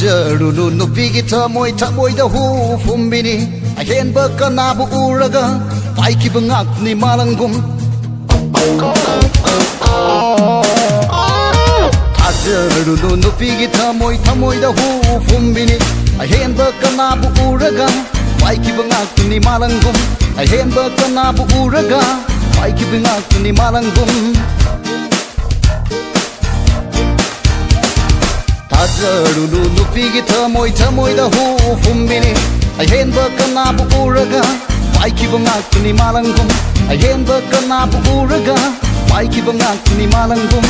Jarunu nupigi thamoy da hu fumbini ahenba kanabu uraga paiki bangak ni malangum Jarunu nupigi thamoy da hu fumbini ahenba kanabu uraga paiki bangak ni malangum ahenba kanabu uraga paiki bangak ni malangum Jarunu nupigi thamoy da hu fumbini ahenba kanabu uraga paiki bangak ni malangum ahenba kanabu uraga paiki bangak ni malangum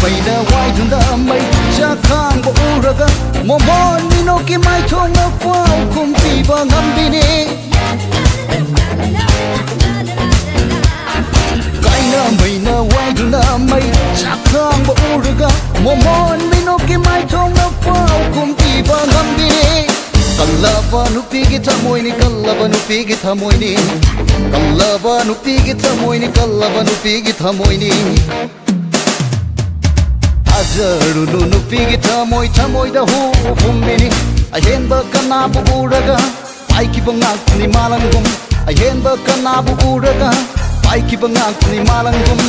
Mày đã quay thun đã mày cha khang bộ uraga momon mino ki mai thong na phao kum pi ba ngam bini Kai na mày na quay thun đã mày cha khang bộ uraga momon mino ki mai thong na phao kum pi ba ngam bini Kallaba nupi ki thamoy ni kallaba nupi ki thamoy ni Kallaba nupi ki thamoy ni kallaba nupi ki thamoy ni Jarunu nupigi thamoy da hu fumbini ahenba kanabu uraga paiki bangak ni malangum ahenba kanabu uraga paiki bangak ni malangum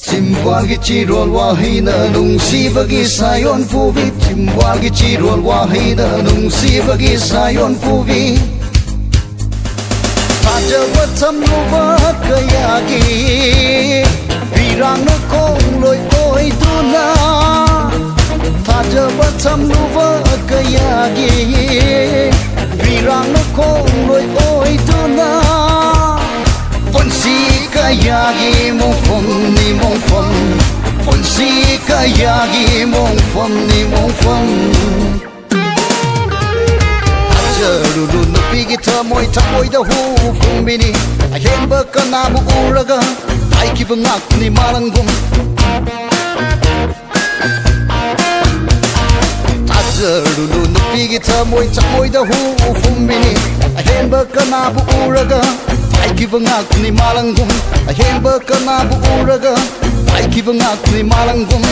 Timbwagi chirol wahina nungsibagi sayon puvi Timbwagi chirol wahina nungsibagi sayon puvi Tajawa tamluwa kayagi Virang no kong loy oy tuna Tajawa tamluwa kayagi Virang no kong loy oy tuna Ponsi kayagi mong fom ni mong fom Ponsi kayagi mong fom ni mong fom Jarunu nupigi thamoy da hu fumbini ahenba kanabu uraga paiki bangak ni malangum Jarunu nupigi thamoy da hu fumbini ahenba kanabu uraga paiki bangak ni malangum ahenba kanabu uraga paiki bangak ni malangum